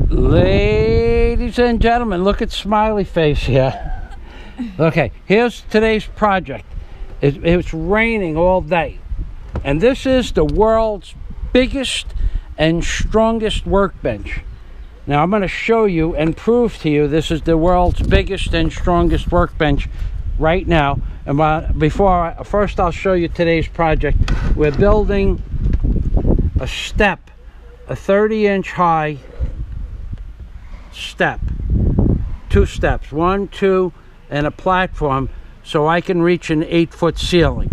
Ladies and gentlemen, look at smiley face here. Okay, here's today's project. It's raining all day, and this is the world's biggest and strongest workbench. Now I'm going to show you and prove to you this is the world's biggest and strongest workbench right now. And first I'll show you today's project. We're building a step, a 30-inch high step, 2 steps, 1, 2, and a platform, so I can reach an 8-foot ceiling.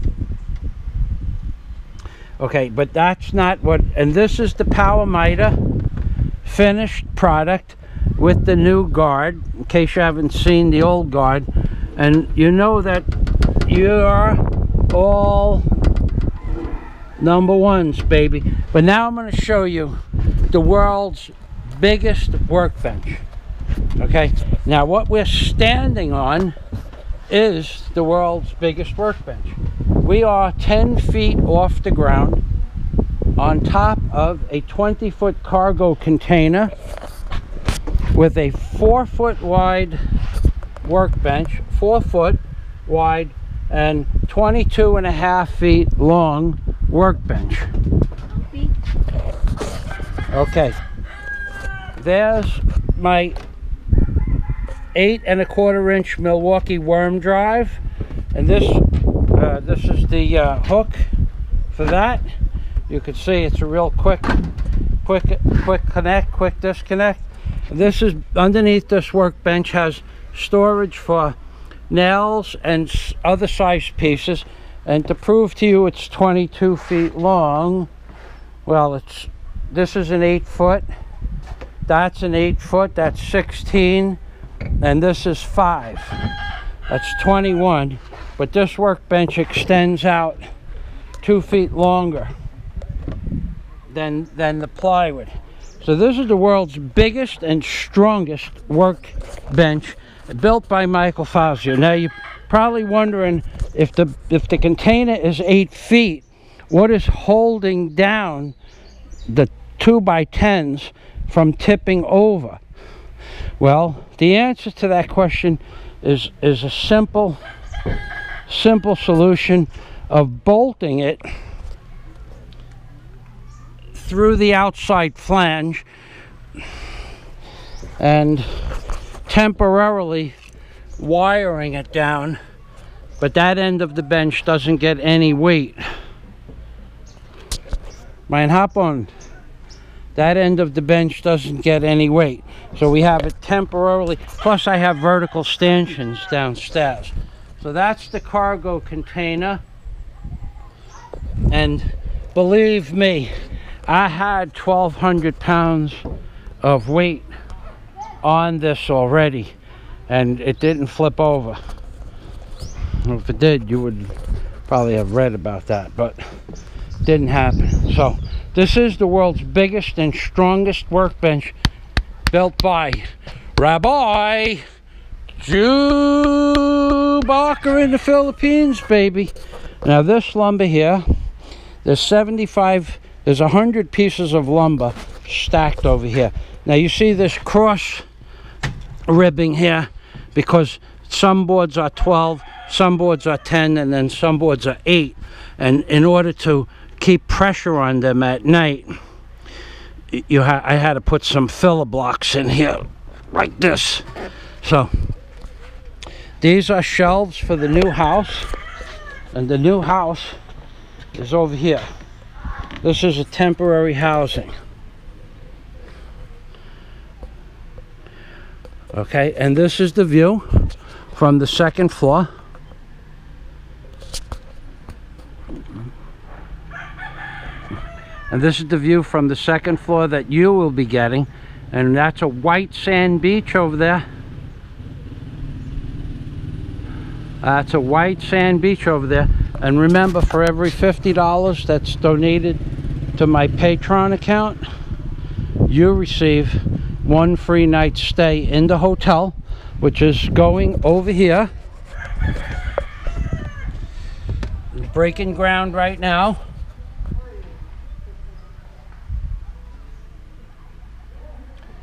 Okay, but that's not what, and this is the power miter finished product with the new guard, in case you haven't seen the old guard. And you know that you're all number ones, baby. But now I'm going to show you the world's biggest workbench. Okay, now what we're standing on is the world's biggest workbench. We are 10 feet off the ground on top of a 20-foot cargo container with a 4-foot wide workbench, 4 foot wide and 22.5 feet long workbench. Okay, there's my 8¼ inch Milwaukee worm drive, and this is the hook for that. You can see it's a real quick connect, quick disconnect. This is underneath this workbench, has storage for nails and other size pieces. And to prove to you it's 22 feet long, well, this is an 8 foot, that's an 8 foot, that's 16, and this is 5, that's 21. But this workbench extends out 2 feet longer than the plywood. So this is the world's biggest and strongest workbench, built by Michael Fazio. Now you're probably wondering, if the container is 8 feet, what is holding down the 2x10s from tipping over? Well, the answer to that question is a simple solution of bolting it through the outside flange and temporarily wiring it down, but that end of the bench doesn't get any weight. Mein hop on. That end of the bench doesn't get any weight, so we have it temporarily. Plus I have vertical stanchions downstairs. So that's the cargo container, and believe me, I had 1,200 pounds of weight on this already, and it didn't flip over. If it did, you would probably have read about that, but it didn't happen. So this is the world's biggest and strongest workbench, built by Rabbi Jew Barker in the Philippines, baby. Now this lumber here, there's 100 pieces of lumber stacked over here. Now you see this cross ribbing here, because some boards are 12, some boards are 10, and then some boards are 8. And in order to keep pressure on them at night, I had to put some filler blocks in here like this. So these are shelves for the new house, and the new house is over here. This is a temporary housing. Okay, and this is the view from the 2nd floor. And this is the view from the 2nd floor that you will be getting. And that's a white sand beach over there. That's a white sand beach over there. And remember, for every $50 that's donated to my Patreon account, you receive 1 free night stay in the hotel, which is going over here. Breaking ground right now.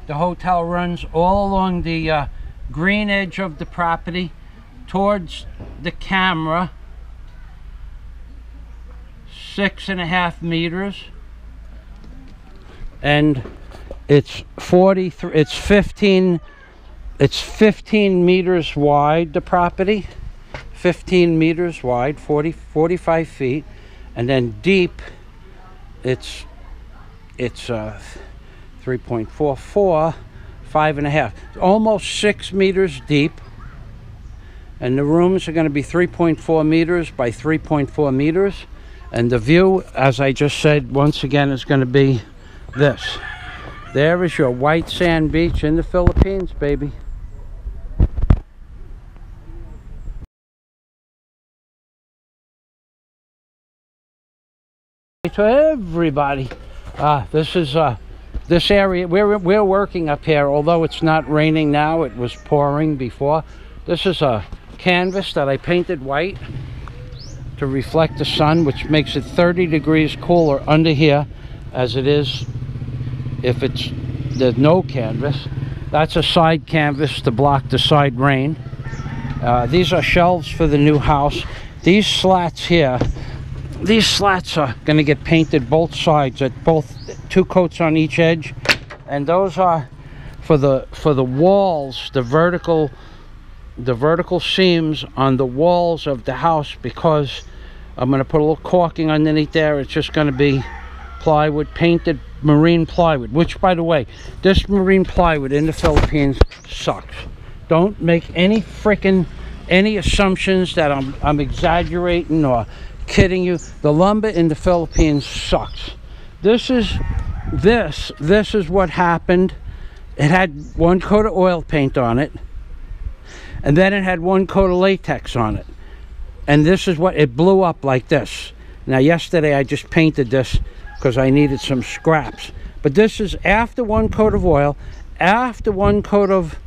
The hotel runs all along the green edge of the property towards the camera, 6.5 meters, and it's 15 meters wide, the property, 15 meters wide, 45 feet, and then deep it's 3.44, 5.5, almost 6 meters deep. And the rooms are going to be 3.4 meters by 3.4 meters. And the view, as I just said, once again, is going to be this. There is your white sand beach in the Philippines, baby. To everybody, this is this area. We're working up here, although it's not raining now. It was pouring before. This is a canvas that I painted white to reflect the sun, which makes it 30 degrees cooler under here as it is if there's no canvas. That's a side canvas to block the side rain. These are shelves for the new house. These slats here, these slats are going to get painted both sides, at both 2 coats on each edge, and those are for the walls, the vertical seams on the walls of the house, because I'm going to put a little caulking underneath there. It's just going to be plywood, painted marine plywood, which, by the way, this marine plywood in the Philippines sucks. Don't make any assumptions that I'm exaggerating or kidding you. The lumber in the Philippines sucks. This is what happened. It had 1 coat of oil paint on it, and then it had 1 coat of latex on it, and this is what it blew up like this. Now yesterday I just painted this because I needed some scraps, but this is after 1 coat of oil, after 1 coat of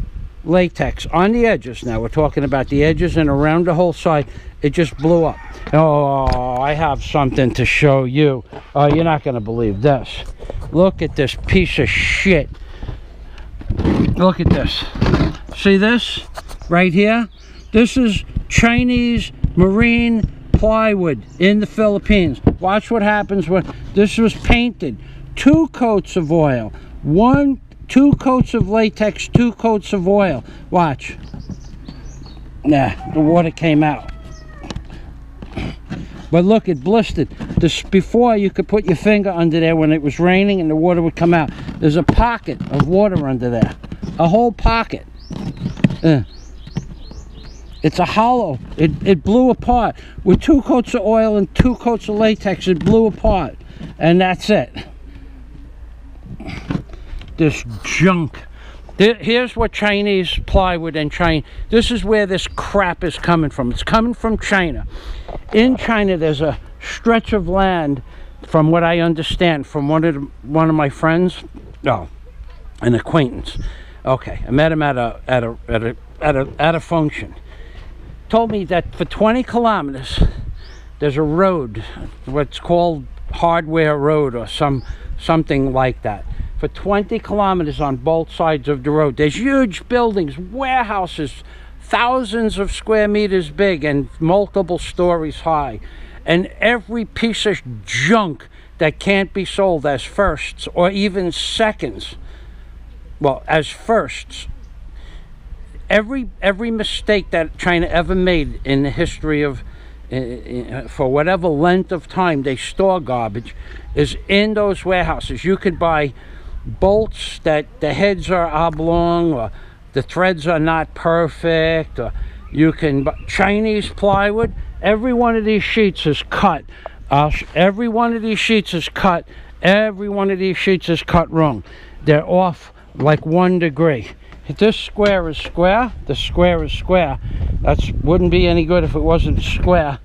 latex on the edges. Now we're talking about the edges, and around the whole side it just blew up. Oh, I have something to show you. Oh, you're not going to believe this. Look at this piece of shit. Look at this. See this right here? This is Chinese marine plywood in the Philippines. Watch what happens when this was painted. 2 coats of oil, 2 coats of latex, 2 coats of oil. Watch. Nah, the water came out. But look, it blistered. This before, you could put your finger under there when it was raining and the water would come out. There's a pocket of water under there. A whole pocket. It's a hollow. It blew apart. With 2 coats of oil and 2 coats of latex, it blew apart. And that's it. This junk. Here's what Chinese plywood and China. This is where this crap is coming from. It's coming from China. In China, there's a stretch of land, from what I understand, from one of my friends. No, an acquaintance. Okay, I met him at a function. Told me that for 20 kilometers, there's a road, what's called Hardware Road or something like that. For 20 kilometers on both sides of the road, there's huge buildings, warehouses, thousands of square meters big and multiple stories high, and every piece of junk that can't be sold as firsts or even seconds, well, as firsts. Every mistake that China ever made in the history of, for whatever length of time they store garbage, is in those warehouses. You could buy bolts that the heads are oblong or the threads are not perfect, or you can buy Chinese plywood. Every one of these sheets is cut. Every one of these sheets is cut. Every one of these sheets is cut wrong. They're off like 1 degree. If this square is square, the square is square. That wouldn't be any good if it wasn't square.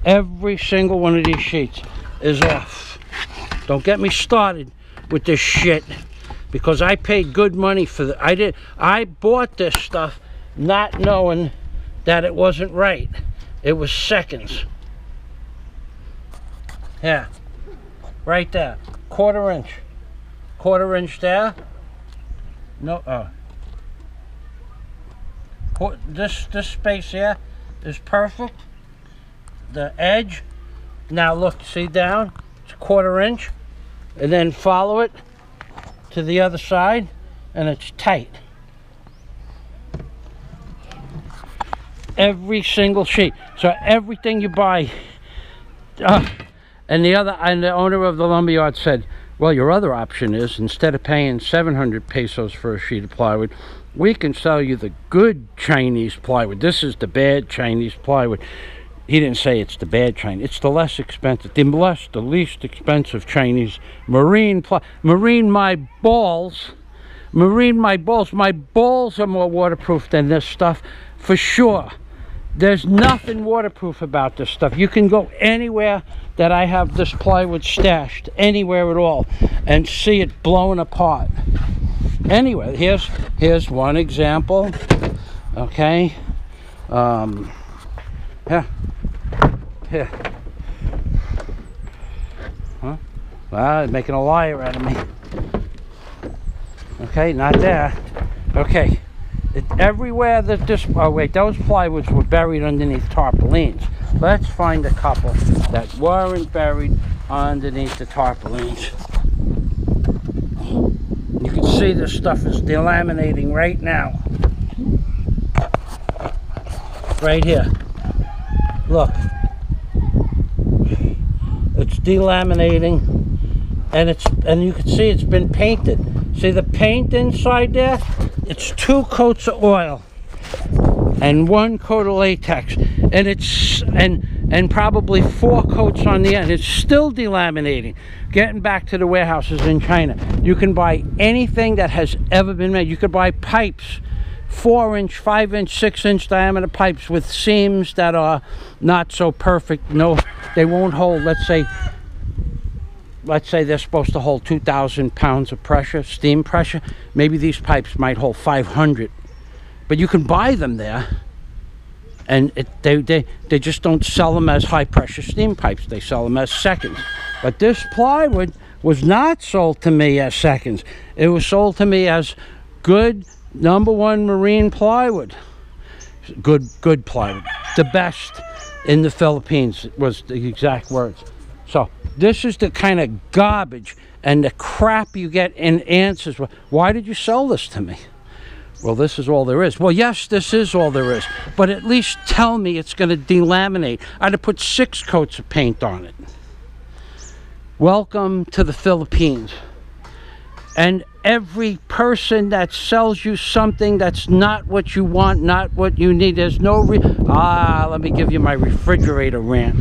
Every single one of these sheets is off. Don't get me started with this shit, because I paid good money for I bought this stuff not knowing that it wasn't right. It was seconds. Yeah, right there, quarter inch there. No, this space here is perfect. The edge, now look, see down, it's a 1/4 inch, and then follow it to the other side, and it's tight. Every single sheet. So everything you buy, and the owner of the lumberyard said, well, your other option is, instead of paying 700 pesos for a sheet of plywood, we can sell you the good Chinese plywood. This is the bad Chinese plywood. He didn't say it's the bad Chinese. It's the less expensive, the least expensive Chinese marine my balls. My balls are more waterproof than this stuff, for sure. There's nothing waterproof about this stuff. You can go anywhere that I have this plywood stashed, anywhere at all, and see it blowing apart. Anyway, here's one example. Okay. Here. Huh? Well, it's making a liar out of me. Okay, not there. Okay. Everywhere that this, oh wait, those plywoods were buried underneath tarpaulins. Let's find a couple that weren't buried underneath the tarpaulins. You can see this stuff is delaminating right now. Right here. Look. It's delaminating, and you can see it's been painted. See the paint inside there? It's 2 coats of oil and 1 coat of latex, and it's and probably 4 coats on the end. It's still delaminating. Getting back to the warehouses in China, you can buy anything that has ever been made. You could buy pipes, 4-inch, 5-inch, 6-inch diameter pipes with seams that are not so perfect. No, they won't hold. Let's say they're supposed to hold 2,000 pounds of pressure, steam pressure. Maybe these pipes might hold 500, but you can buy them there, and they just don't sell them as high pressure steam pipes. They sell them as seconds. But this plywood was not sold to me as seconds. It was sold to me as good #1 marine plywood. Good plywood, the best in the Philippines was the exact words. So this is the kind of garbage and the crap you get in answers. Why did you sell this to me? Well, this is all there is. Well, yes, this is all there is, but at least tell me it's going to delaminate. I'd have put 6 coats of paint on it. Welcome to the Philippines. And every person that sells you something that's not what you want, not what you need, there's no let me give you my refrigerator rant.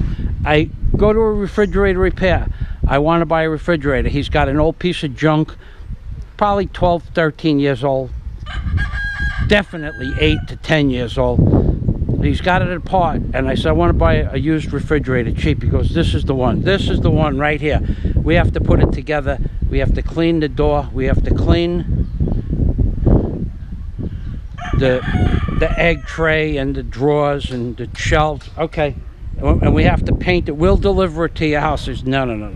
I go to a refrigerator repair. I want to buy a refrigerator. He's got an old piece of junk, probably 12, 13 years old. Definitely 8 to 10 years old. He's got it apart, and I said, I want to buy a used refrigerator cheap. He goes, this is the one. This is the one right here. We have to put it together. We have to clean the door. We have to clean the egg tray and the drawers and the shelves. Okay. And we have to paint it. We'll deliver it to your house. He says, no.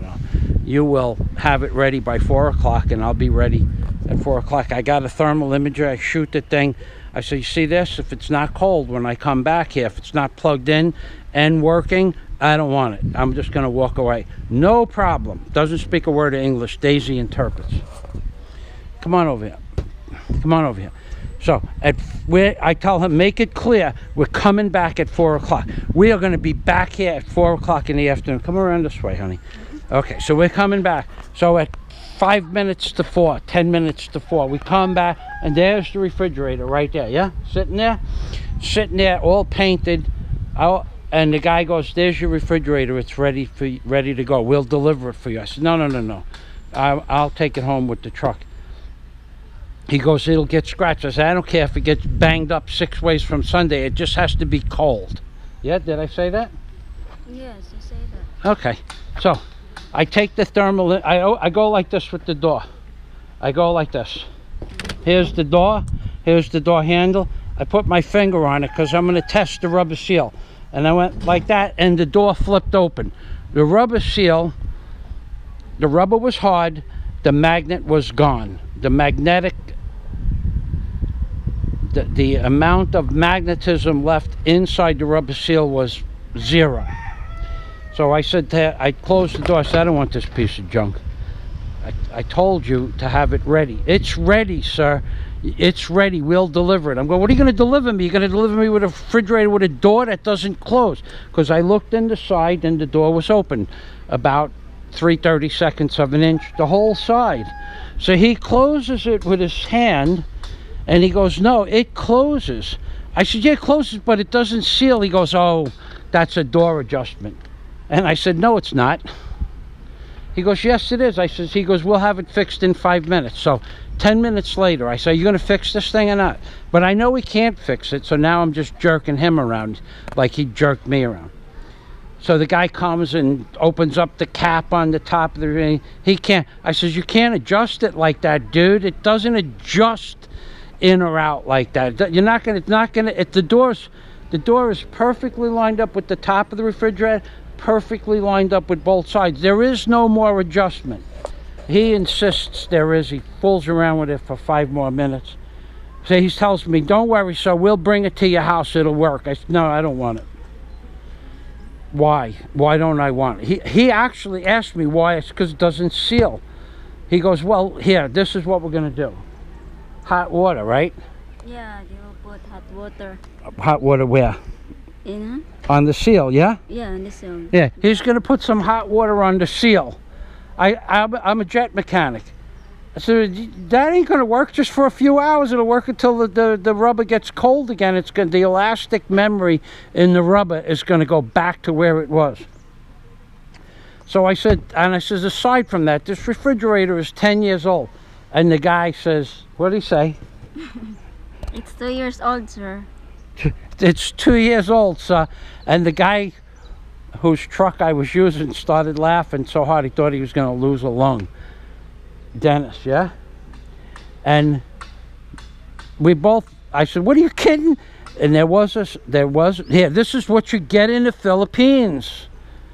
You will have it ready by 4 o'clock, and I'll be ready at 4 o'clock. I got a thermal imager. I shoot the thing. I say, you see this? If it's not cold when I come back here, if it's not plugged in and working, I don't want it. I'm just going to walk away. No problem. Doesn't speak a word of English. Daisy interprets. Come on over here. Come on over here. So I tell him, make it clear, we're coming back at 4 o'clock. We are going to be back here at 4 o'clock in the afternoon. Come around this way, honey. Okay, so we're coming back. So at 5 minutes to 4, 10 minutes to 4, we come back, and there's the refrigerator right there, yeah? Sitting there, all painted. And the guy goes, there's your refrigerator. It's ready to go. We'll deliver it for you. I said, no. I'll take it home with the truck. He goes, it'll get scratched. I said, I don't care if it gets banged up 6 ways from Sunday. It just has to be cold. Yeah, did I say that? Yes, you say that. Okay, so I take the thermal, I go like this with the door. I go like this. Here's the door handle. I put my finger on it because I'm going to test the rubber seal. And I went like that, and the door flipped open. The rubber seal, the rubber was hard, the magnet was gone. The magnetic the amount of magnetism left inside the rubber seal was 0. So I said I closed the door. I said, I don't want this piece of junk. I told you to have it ready. It's ready, sir. It's ready. We'll deliver it. I'm going, what are you going to deliver me? You're going to deliver me with a refrigerator with a door that doesn't close? Because I looked in the side and the door was open about 3/32 of an inch, the whole side. So he closes it with his hand and he goes, no, it closes. I said, yeah, it closes, but it doesn't seal. He goes, oh, that's a door adjustment. And I said, no, it's not. He goes, yes, it is. I says, he goes, we'll have it fixed in 5 minutes. So 10 minutes later, I say, you going to fix this thing or not? But I know he can't fix it, so now I'm just jerking him around like he jerked me around. So the guy comes and opens up the cap on the top of the ring. He can't. I says, you can't adjust it like that, dude. It doesn't adjust in or out like that. You're not gonna. It's not gonna. The door is perfectly lined up with the top of the refrigerator, perfectly lined up with both sides. There is no more adjustment. He insists there is. He fools around with it for 5 more minutes. So he tells me, don't worry, sir, we'll bring it to your house. It'll work. I said, no, I don't want it. Why? Why don't I want it? He actually asked me why. It's because it doesn't seal. He goes, well, here, this is what we're going to do. Hot water, right? Yeah, they will put hot water. Hot water where? In? On the seal, yeah? Yeah, on the seal. Yeah, he's going to put some hot water on the seal. I'm a jet mechanic. I said, that ain't going to work just for a few hours. It'll work until the rubber gets cold again. It's going, the elastic memory in the rubber is going to go back to where it was. So I said, aside from that, this refrigerator is 10 years old. And the guy says, what did he say? It's 2 years old, sir. It's 2 years old, sir. And the guy whose truck I was using started laughing so hard he thought he was going to lose a lung. Dennis, yeah? And we both, I said, what are you kidding? And there was, here, this is what you get in the Philippines.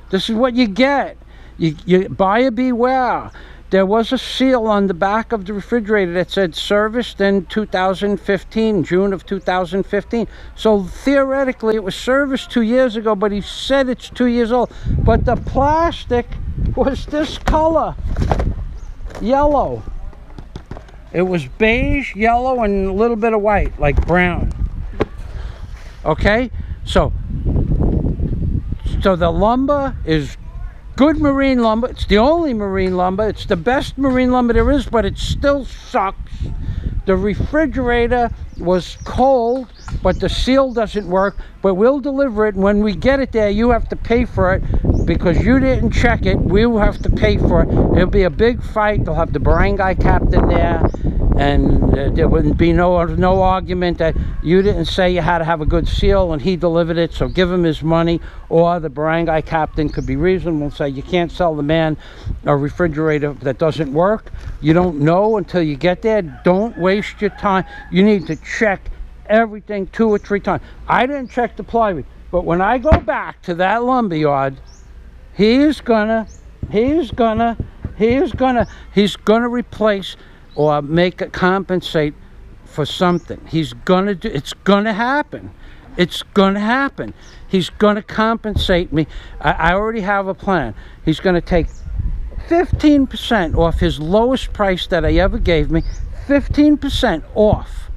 This is what you get. You buyer beware. There was a seal on the back of the refrigerator that said serviced in 2015, June of 2015. So theoretically it was serviced 2 years ago, but he said it's 2 years old. But the plastic was this color, yellow. It was beige, yellow, and a little bit of white, like brown. Okay, so the lumber is good marine lumber. It's the only marine lumber. It's the best marine lumber there is, but it still sucks. The refrigerator was cold, but the seal doesn't work. But we'll deliver it. When we get it there, you have to pay for it because you didn't check it. We will have to pay for it. It'll be a big fight. They'll have the barangay captain there, and there wouldn't be no argument that you didn't say you had to have a good seal and he delivered it, so give him his money. Or the barangay captain could be reasonable and say, you can't sell the man a refrigerator that doesn't work. You don't know until you get there. Don't waste your time. You need to check everything 2 or 3 times. I didn't check the plywood, but when I go back to that lumber yard, he's gonna replace or make it compensate for something. He's gonna do, it's gonna happen. It's gonna happen. He's gonna compensate me. I already have a plan. He's gonna take 15% off his lowest price that I ever gave me. 15% off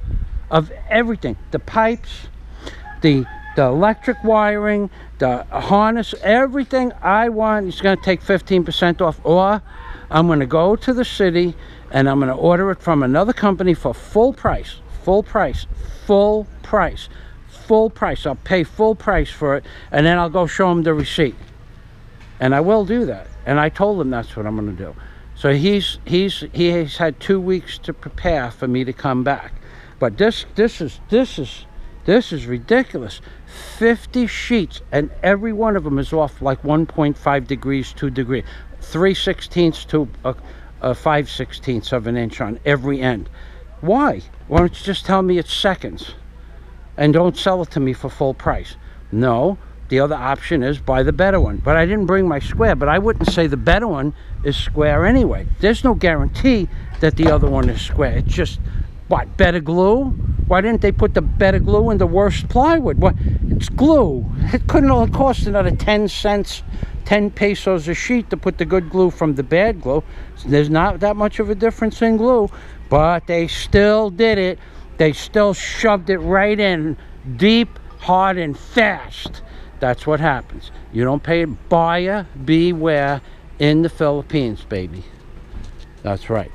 of everything. The pipes, the electric wiring, the harness, everything I want. He's gonna take 15% off, or I'm gonna go to the city and I'm going to order it from another company for full price. I'll pay full price for it, and then I'll go show him the receipt. And I will do that. And I told him that's what I'm going to do. So he has had 2 weeks to prepare for me to come back. But this is ridiculous. 50 sheets, and every one of them is off like 1.5 degrees, 2 degrees, 3/16 to 5/16 of an inch on every end. Why? Why don't you just tell me it's seconds and don't sell it to me for full price? No, the other option is buy the better one. But I didn't bring my square, but I wouldn't say the better one is square anyway. There's no guarantee that the other one is square. It's just What, better glue? Why didn't they put the better glue in the worst plywood? What? It's glue. It couldn't only cost another 10 cents, 10 pesos a sheet to put the good glue from the bad glue. There's not that much of a difference in glue, but they still did it. They still shoved it right in, deep, hard, and fast. That's what happens. You don't pay it. Buyer beware in the Philippines, baby. That's right.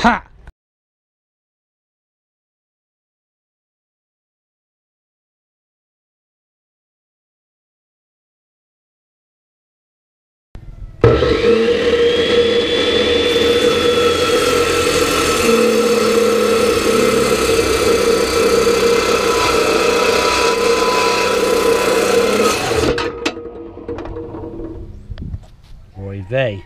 Ha! Boy, they.